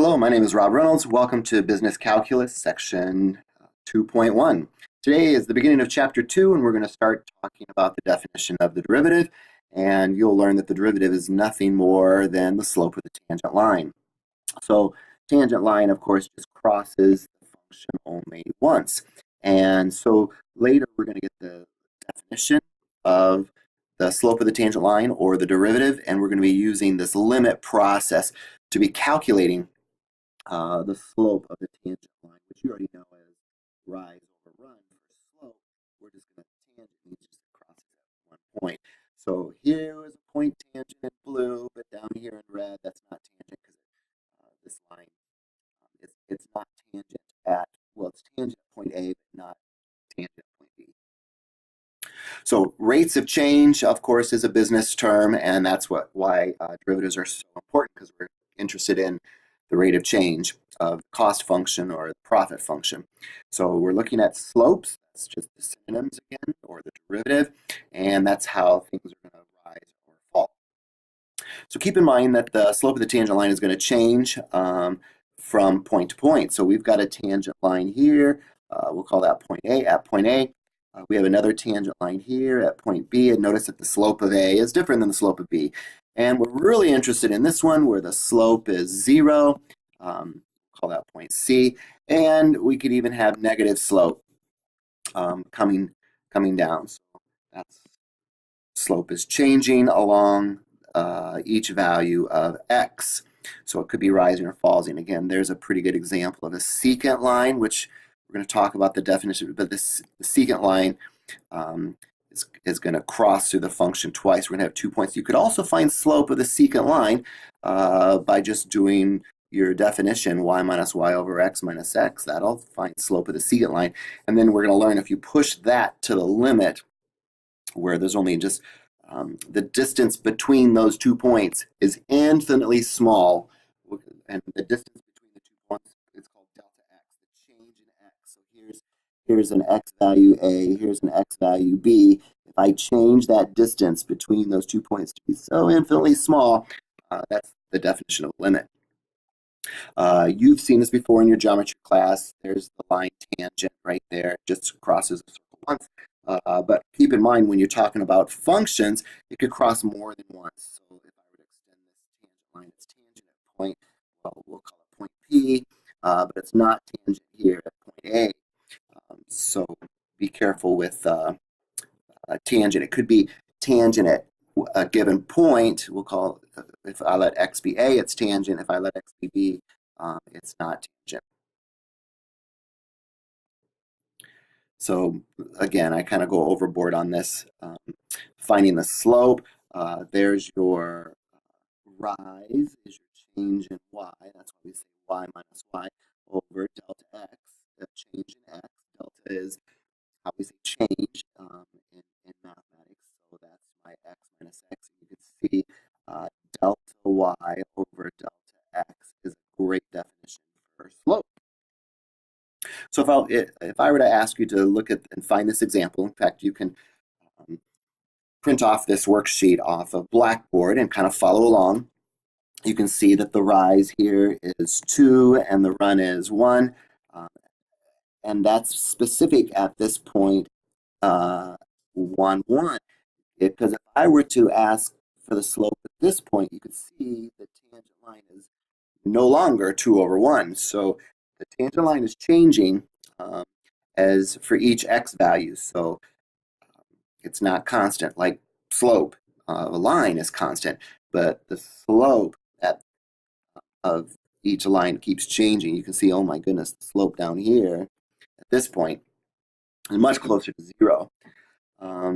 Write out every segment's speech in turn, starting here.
Hello, my name is Rob Reynolds. Welcome to Business Calculus, section 2.1. Today is the beginning of chapter 2, and we're going to start talking about the definition of the derivative. And you'll learn that the derivative is nothing more than the slope of the tangent line. So, tangent line, of course, just crosses the function only once. And so later we're going to get the definition of the slope of the tangent line or the derivative, and we're going to be using this limit process to be calculating the slope of the tangent line, which you already know as rise over run. For slope, we're just going to tangent means just crosses at one point. So here is a point tangent in blue, but down here in red, that's not tangent because this line it's not tangent at, well, it's tangent at point A, but not tangent at point B. So rates of change, of course, is a business term, and that's why derivatives are so important, because we're interested in the rate of change of the cost function or the profit function. So we're looking at slopes. That's just the synonyms again, or the derivative, and that's how things are going to rise or fall. So keep in mind that the slope of the tangent line is going to change from point to point. So we've got a tangent line here. We'll call that point A. At point A, we have another tangent line here at point B, and notice that the slope of A is different than the slope of B. And we're really interested in this one where the slope is 0. Call that point C. And we could even have negative slope coming down. So that's slope is changing along each value of x. So it could be rising or falling. Again, there's a pretty good example of a secant line, which we're going to talk about the definition, but the secant line is going to cross through the function twice. We're going to have 2 points. You could also find slope of the secant line by just doing your definition, y minus y over x minus x. That'll find slope of the secant line. And then we're going to learn if you push that to the limit, where there's only just the distance between those 2 points is infinitely small, and the distance between the 2 points is called delta x, the change in x. So here's an x value A, here's an x value B. If I change that distance between those 2 points to be so infinitely small, that's the definition of limit. You've seen this before in your geometry class. There's the line tangent right there, it just crosses a circle once. But keep in mind, when you're talking about functions, it could cross more than once. So if I were to extend this tangent line, it's tangent at point, well, we'll call it point P, but it's not tangent here at point A. So be careful with tangent. It could be tangent at a given point. We'll call, if I let x be A, it's tangent. If I let x be B, it's not tangent. So again, I kind of go overboard on this. Finding the slope, there's your rise, is your change in y. That's why we say y minus y over delta x, the change in x. Delta is how we say change in mathematics. So that's my x minus x. You can see delta y over delta x is a great definition for slope. So if I were to ask you to look at and find this example, in fact, you can print off this worksheet off of Blackboard and kind of follow along. You can see that the rise here is 2 and the run is 1. And that's specific at this point, 1, 1. Because if I were to ask for the slope at this point, you could see the tangent line is no longer 2 over 1. So the tangent line is changing as for each x value. So it's not constant like slope. A line is constant, but the slope of each line keeps changing. You can see, oh my goodness, the slope down here at this point is much closer to 0.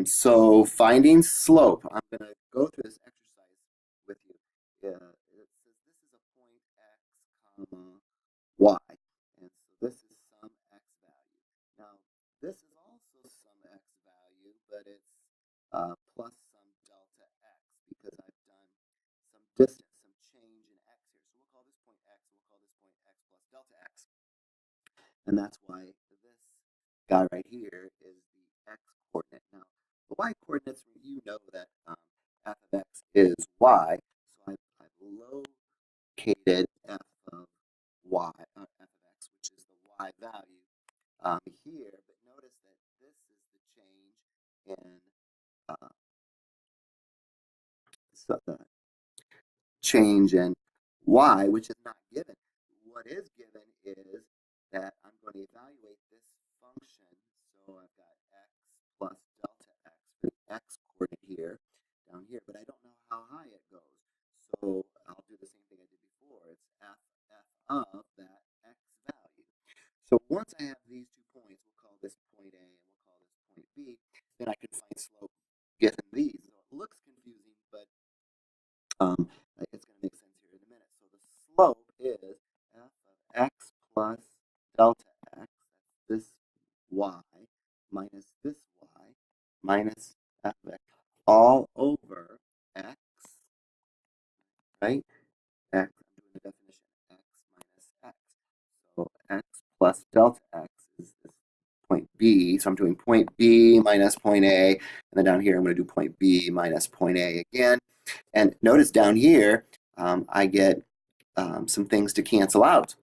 So finding slope, I'm going to go through this exercise with you. It says this is a point x comma y, and so this is some x value. Now this is also some x value, but it's plus some delta x, because I've done some distance, some change in x here. So we'll call this point x, we'll call this point x plus delta x. And that's why this guy right here is the x coordinate. Now, the y coordinates, you know that f of x is y. So I've located f of y, f of x, which is the y value here. But notice that this is the change in so the change in y, which is not given. What is given is that I'm going to evaluate this function. So I've got x plus delta x for the x coordinate here, down here, but I don't know how high it goes. So I'll do the same thing I did before. It's f of that x value. So once I have these 2 points, we'll call this point A and we'll call this point B, then I can find slope given these. So it looks confusing, but it's going to make sense here in a minute. So the slope is f of x plus delta x, that's this y, minus this y, minus f of x, all over x, right? X, I'm doing the definition, x minus x. So x plus delta x is this point B. So I'm doing point B minus point A, and then down here I'm going to do point B minus point A again. And notice down here, I get some things to cancel out.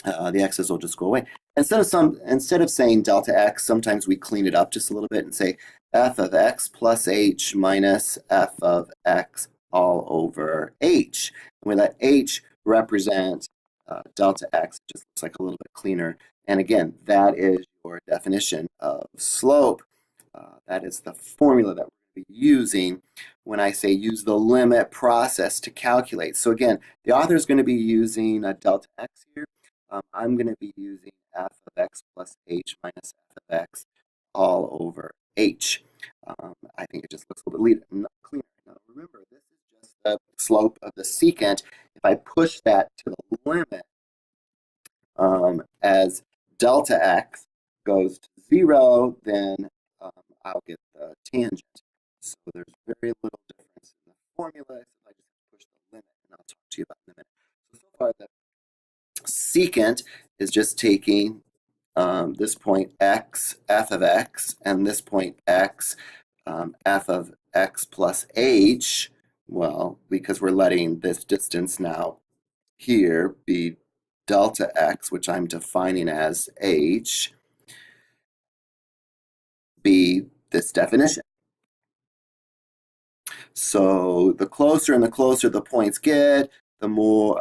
The x's will just go away. Instead of saying delta x, sometimes we clean it up just a little bit and say f of x plus h minus f of x all over h. And we let h represent delta x. It just looks like a little bit cleaner. And again, that is your definition of slope. That is the formula that we're going to be using when I say use the limit process to calculate. So again, the author is going to be using a delta x here. I'm going to be using f of x plus h minus f of x all over h. I think it just looks a little bit cleaner. Now remember, this is just the slope of the secant. If I push that to the limit as delta x goes to 0, then I'll get the tangent. So there's very little difference in the formula. So I just push the limit, and I'll talk to you about it in a minute. So far, the secant is just taking this point x, f of x, and this point x, f of x plus h. Well, because we're letting this distance now here be delta x, which I'm defining as h, be this definition. So the closer and the closer the points get, the more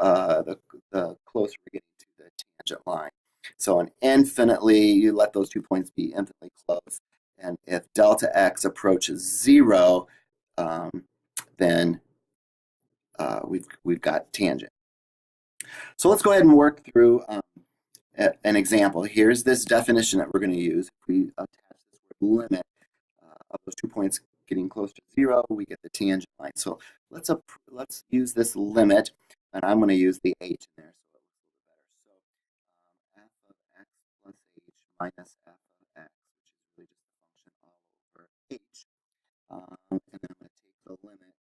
the closer we're getting to the tangent line. So you let those 2 points be infinitely close. And if delta x approaches 0, then we've got tangent. So let's go ahead and work through an example. Here's this definition that we're going to use. If we attach this word limit of those 2 points getting close to 0, we get the tangent line. So let's use this limit, and I'm going to use the h in there so it looks a little better. So f of x plus h minus f of x, which is really just the function all over h. And then I'm going to take the limit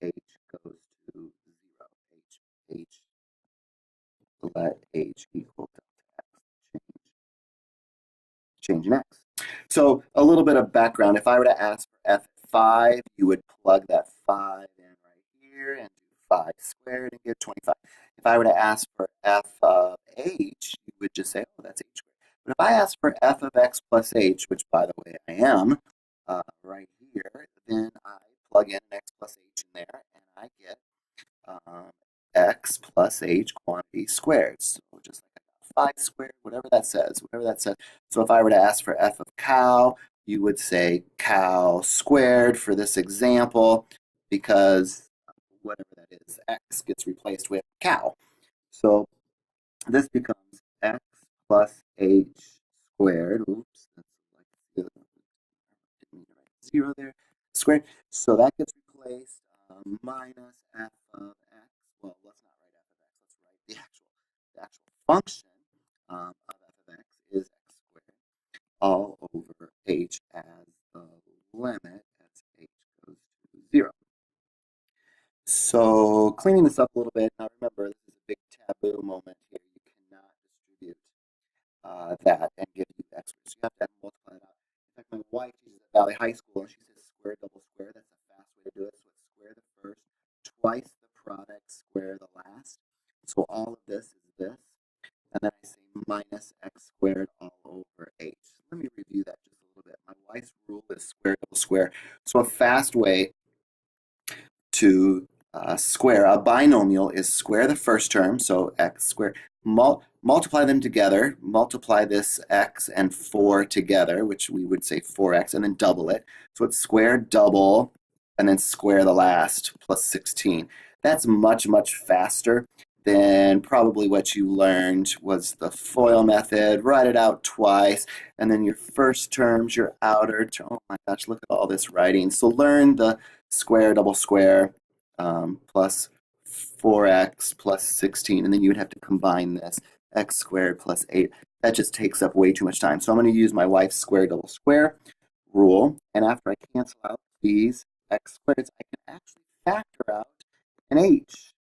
as h goes to 0. H let h equal delta x, change in x. So a little bit of background. If I were to ask for f at 5, you would plug that 5 in right here and do 5 squared and get 25. If I were to ask for f of h, you would just say, oh, that's h squared. But if I ask for f of x plus h, which by the way I am right here, then I plug in an x plus h in there and I get x plus h quantity squared. So just like 5 squared, whatever that says. So if I were to ask for f of cow, you would say cow squared for this example, because whatever that is, x gets replaced with cow. So this becomes x plus h squared. Oops, that's like didn't mean to write 0 there. Squared. So that gets replaced minus f of x. Well, let's not write f of x. Let's write the actual function of f of x is x squared all over h as the limit as h goes to 0. So cleaning this up a little bit. Now remember, this is a big taboo moment here. You cannot distribute that and give you x squared. So you have to multiply it out. In fact, my wife teaches at Valley High School, and she says square, double square. That's a fast way to do it. So it's square the first, twice the product, square the last. So all of this is this. And then I say minus x squared all over h. Let me review that just a little bit. My wife's rule is square double square. So a fast way to square a binomial is square the first term, so x squared, multiply them together, multiply this x and 4 together, which we would say 4x, and then double it. So it's square double, and then square the last, plus 16. That's much, much faster than probably what you learned was the FOIL method. Write it out twice, and then your first terms, your outer term. Oh my gosh, look at all this writing. So learn the square, double square, plus 4x plus 16, and then you would have to combine this, x squared plus 8. That just takes up way too much time. So I'm going to use my wife's square double square rule, and after I cancel out these x squareds, I can actually factor out an h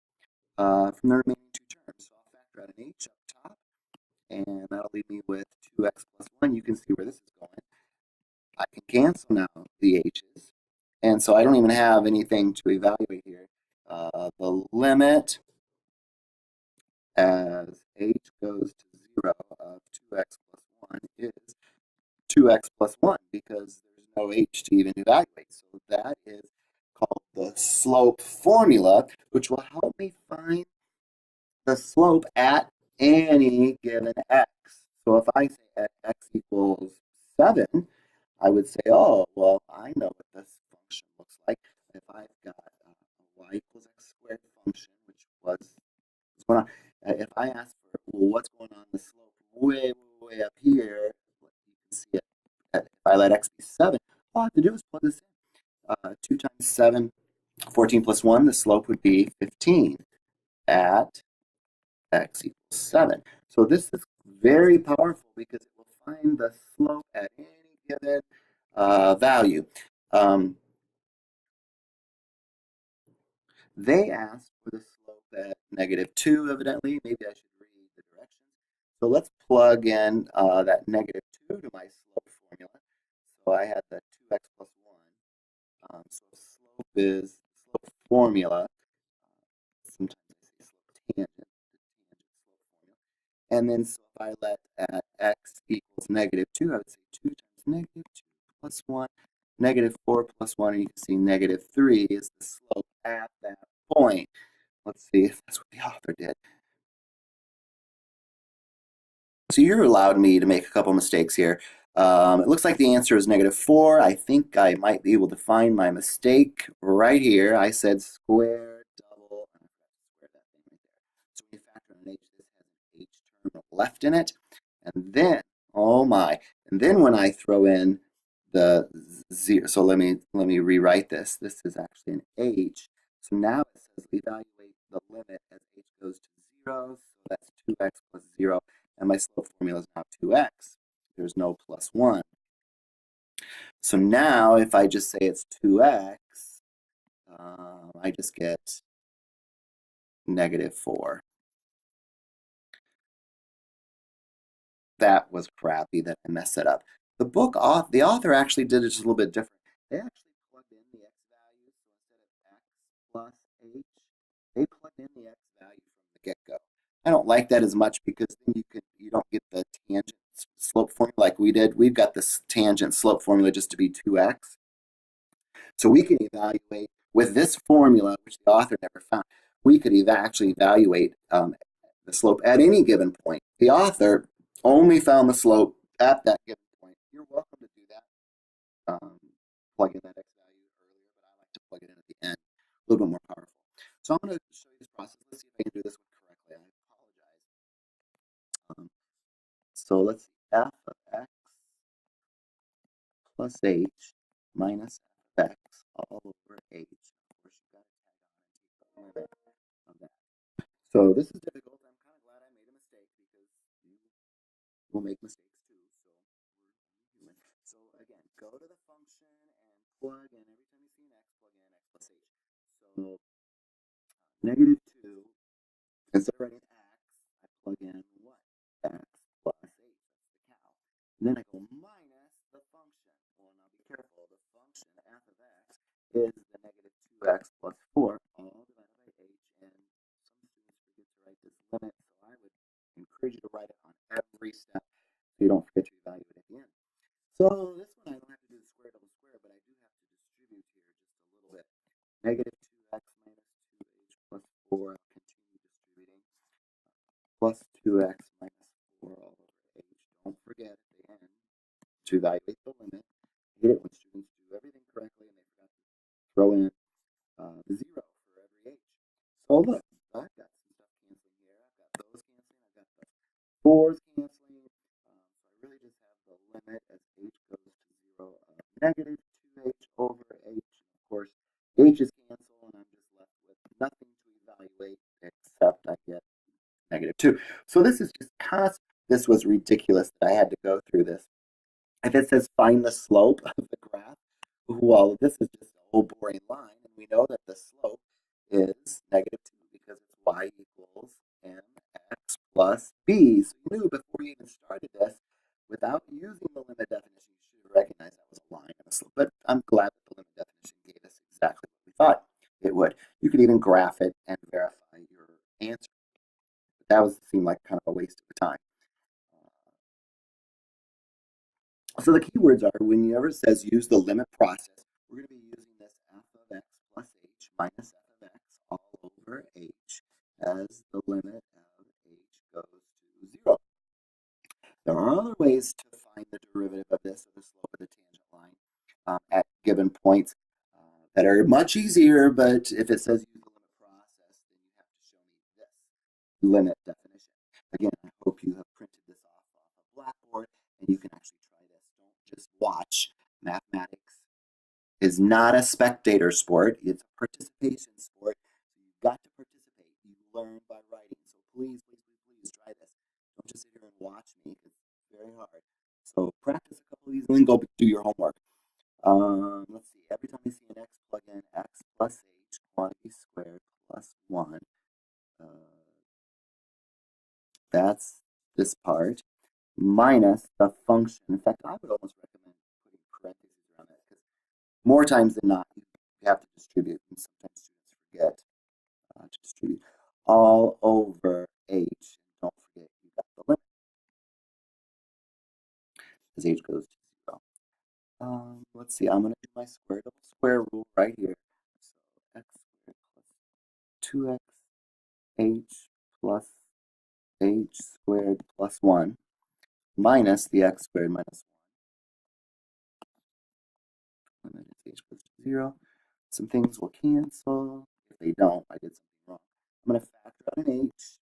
from the remaining two terms. So I'll factor out an h up top, and that'll leave me with 2x plus 1. You can see where this is going. I can cancel now the h's, and so I don't even have anything to evaluate here. The limit as h goes to 0 of 2x plus 1 is 2x plus 1 because there's no h to even evaluate. So that is called the slope formula, which will help me find the slope at any given x. So if I say at x equals 7, I would say, oh, well, I know what this function looks like. If I've got a y equals x squared function, which was what's going on, if I ask for, well, what's going on the slope way, way up here, you can see it. If I let x be 7, all I have to do is plug this in. 2 times 7, 14 plus 1, the slope would be 15 at x equals 7. So this is very powerful because it will find the slope at any given value. They asked for the slope at -2, evidently. Maybe I should read the directions. So let's plug in that -2 to my slope formula. So I had the 2x plus 1. So slope is slope formula. Sometimes I say slope tangent, the tangent slope formula. And then so if I let at x equals -2, I would say 2 times -2 plus 1, -4 plus 1, and you can see -3 is the slope at that point. Let's see if that's what the author did. So you're allowed me to make a couple mistakes here. It looks like the answer is -4. I think I might be able to find my mistake right here. I said square double, and I forgot to square that thing right there. So when you factor in an h, this has an h term left in it. And then, oh my, and then when I throw in the 0, so let me rewrite this. This is actually an h. So now it says evaluate the limit as h goes to 0. So that's 2x plus 0. And my slope formula is now 2x. There's no plus 1. So now if I just say it's 2x, I just get -4. That was crappy that I messed it up. The author actually did it just a little bit different. They actually plugged in the x value, so instead of x plus h, they plugged in the x value from the get-go. I don't like that as much because then you don't get the tangent slope formula like we did. We've got this tangent slope formula just to be 2x. So we can evaluate with this formula, which the author never found, we could actually evaluate the slope at any given point. The author only found the slope at that given point. You're welcome to do that. Plug in that x value earlier, but I like to plug it in at the end, a little bit more powerful. So I'm going to show you this process. Let's see if I can do this one correctly. I apologize. So let's see, f of x plus h minus f of x all over h. Of course, you've got to tag on and take the limit of that. So this is difficult. I'm kind of glad I made a mistake because you will make mistakes too. So we're human. So again, go to the function and plug in. Every time you see an x, plug in x plus h. So -2, instead of writing x, I plug in what? X plus h. That's the cow. And then I go minus the function. Well, now be careful. The function f of x is the -2x plus 4, all divided by h. And some students forget to write this limit, so I would encourage you to write it on every step so you don't forget to evaluate at the end. So this one I don't have to do the square double square, but I do have to distribute here just a little bit. Negative 2x minus 2h plus 4, I'll continue distributing, plus 2x minus 4 all over h. Don't forget at the end to evaluate the limit. I hate it when students do everything correctly and they forgot to throw in the 0 for every h. So look, I've got some stuff canceling here. I've got those canceling. I've got the 4's canceling. So I really just have the limit as h goes to 0 of negative 2h over h. And of course, h is canceled, and I'm just left with nothing to evaluate except I get negative 2. So this is just constant. This was ridiculous that I had to go through this. If it says find the slope of the graph, well, this is just a whole boring line, and we know that the slope is negative 2 because it's y equals mx plus b. So you knew before you even started this, without using the limit definition, you should have recognized that was a line and a slope. But I'm glad that the limit definition gave us exactly what we thought it would. You could even graph it and verify your answer. But that seemed like kind of a waste of time. So the keywords are, whenever it says use the limit process, we're going to be using this f of x plus h minus f of x all over h as the limit of h goes to 0. There are other ways to find the derivative of this, or the slope of the tangent line, at given points that are much easier, but if it says use the limit process, then you have to show me this limit definition. Again, I hope you have printed this off a blackboard and you can actually try this. Don't just watch. Mathematics is not a spectator sport. It's a participation sport. So you've got to participate. You learn by writing. So please, please, please, please try this. Don't just sit here and watch me. It's very hard. So practice a couple of these and then go do your homework. Let's see. Every time you see an x, plug in x plus h, quantity squared plus 1. That's this part, minus the function. In fact, I would almost recommend putting parentheses around that because more times than not, you have to distribute, and sometimes students forget to distribute all over h. Don't forget you got the limit as h goes to 0. Let's see, I'm going to do my square double square rule right here. So x squared plus 2x h plus h squared plus 1 minus the x squared minus 1. Limit as h goes to 0. Some things will cancel. If they don't, I did something wrong. I'm going to factor out an h,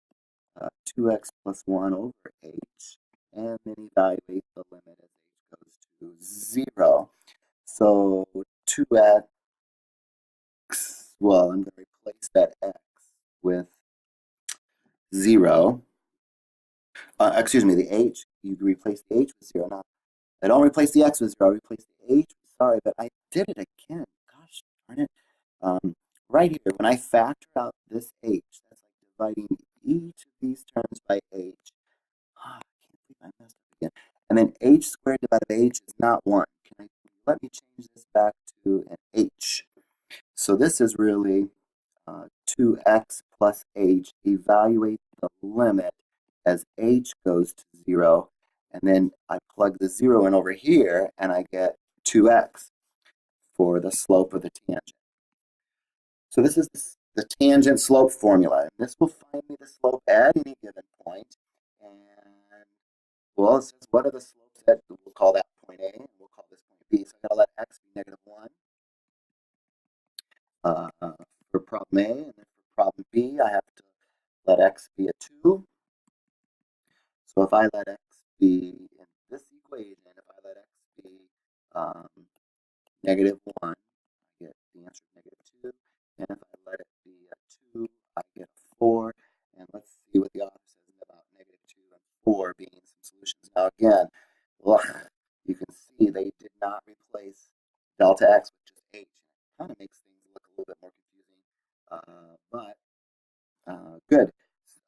2x plus 1 over h, and then evaluate the limit as h goes to 0. So 2x, well, I'm going to replace that x with 0. Excuse me, the h, you replace the h with 0. Now, I don't replace the x with 0, I replace the h. Sorry, but I did it again. Gosh darn it. Right here, when I factor out this h, that's like dividing each of these terms by h. I can't believe I messed up again. And then h squared divided by h is not 1. Let me change this back to an h. So this is really 2x plus h. Evaluate the limit as h goes to 0. And then I plug the 0 in over here, and I get 2x for the slope of the tangent. So this is the tangent slope formula. And this will find me the slope at any given point. And, well, it says what are the slopes at, we'll call that point A, and we'll call this point B. So I'm going to let x be negative 1 for problem A. And then for problem B, I have to let x be a 2. So if I let x be in this equation, if I let x be negative 1, I get the answer of negative 2. And if I let it be a 2, I get a 4. And let's see what the author says about negative 2 and 4 being some solutions. Now again, look, you can see they did not replace delta x with just h. It kind of makes things look a little bit more confusing, but good.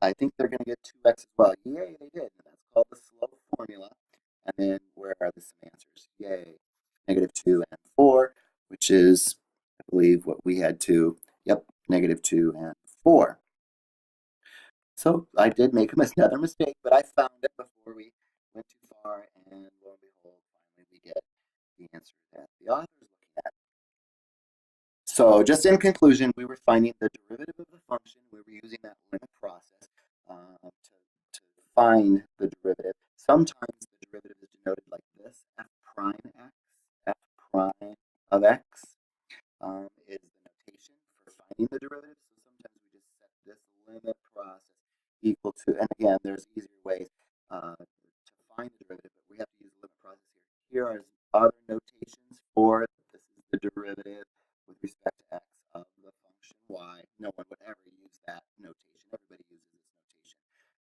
I think they're going to get 2x as well. Yay, they did. And that's called the slope formula. And then where are the some answers? Yay. Negative 2 and 4, which is, I believe, what we had to, yep, negative 2 and 4. So I did make another mistake, but I found it before we went too far, and lo and behold, finally we get the answer that the author is looking at. So just in conclusion, we were finding the derivative of the function. We were using that limit process to find the derivative. Sometimes the derivative is denoted like this: f prime x, f prime of x is the notation for finding the derivative. So sometimes we just set this limit process equal to, and again, there's easier ways to find the derivative, but we have to use the limit process here. Here are other notations for this is the derivative with respect to x of the function y. No one would ever use that notation. Everybody uses this notation.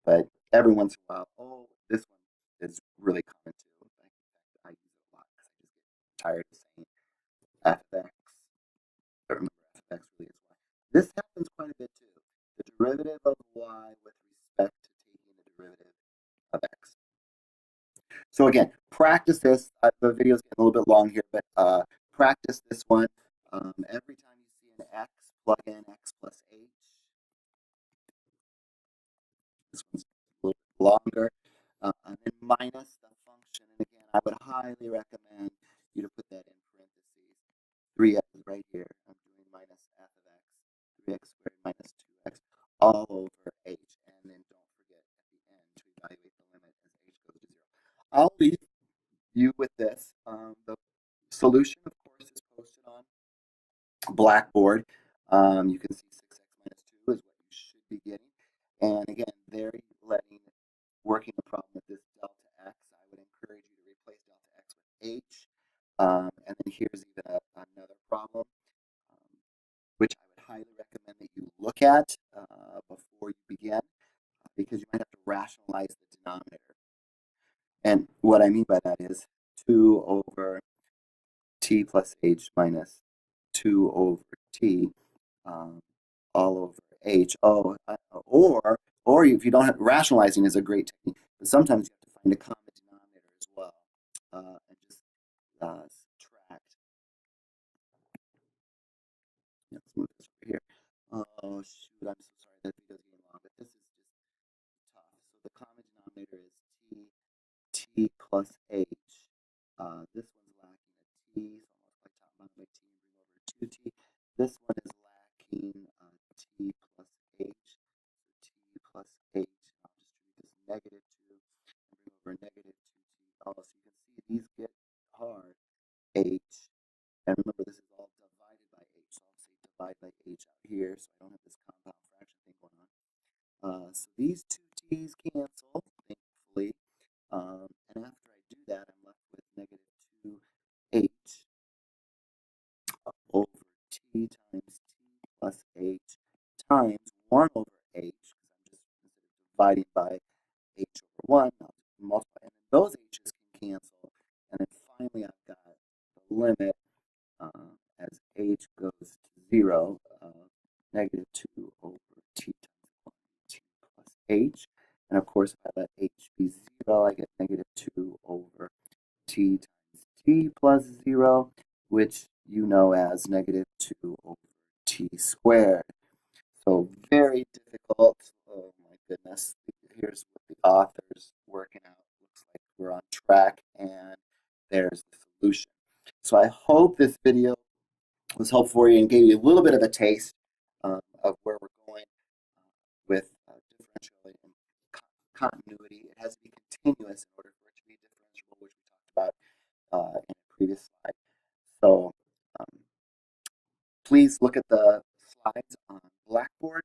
But every once in a while, oh, this one is really common too. In fact, I use it a lot because I just get tired of saying f of x. I remember f of x really is y. This happens quite a bit too. The derivative of y with respect to taking the derivative of x. So again, practice this. The video's getting a little bit long here, but practice this one. Every time you see an x, plug in x plus h. This one's a little bit longer. And then minus the function. And again, I would highly recommend you to put that in parentheses. 3x right here. I'm doing minus f of x. 3x squared minus 2x all over h. And then don't forget at the end to evaluate the limit as h goes to 0. I'll leave you with this. The solution, of course, is posted on Blackboard. You can see 6x minus 2 is what you should be getting. And again, they're working the problem with this delta x. I would encourage you to replace delta x with h. And then here's even another problem, which I would highly recommend that you look at before you begin, because you might have to rationalize the denominator. And what I mean by that is 2 over t plus h minus 2 over t all over h. Or if you don't have rationalizing is a great technique, but sometimes you have to find a common denominator as well and just subtract. Let's move this over here. Oh shoot, I'm so sorry that video's getting long, but this is just tough. So the common denominator is t plus h. This one's lacking a t, so I'll multiply top by t and bring over 2t. This one is lacking t plus h. So t plus h. I'll distribute this negative 2 and bring over negative 2t. Oh, so you can see these get hard. H. And remember, this is all divided by h. So I'll say divide by h out here, so I don't have this compound fraction thing going on. So these two t's cancel, thankfully. And after I do that, I'm left with negative 2h over t times t plus h times 1 over h, because I'm just instead of dividing by h over 1, I'll multiply, and then those h's can cancel, and then finally I've got the limit as h goes to 0, negative 2 over t times 1 t plus h, and of course if I let h be 0, I get negative 2 over t times t plus 0, which you know as negative 2 over t squared. So very difficult. Oh my goodness. Here's what the author's working out. Looks like we're on track, and there's the solution. So I hope this video was helpful for you and gave you a little bit of a taste of where we're going with differential and continuity. It has to be continuous in order for it to be differentiable, which we talked about in a previous slide. So please look at the slides on Blackboard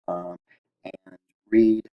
and read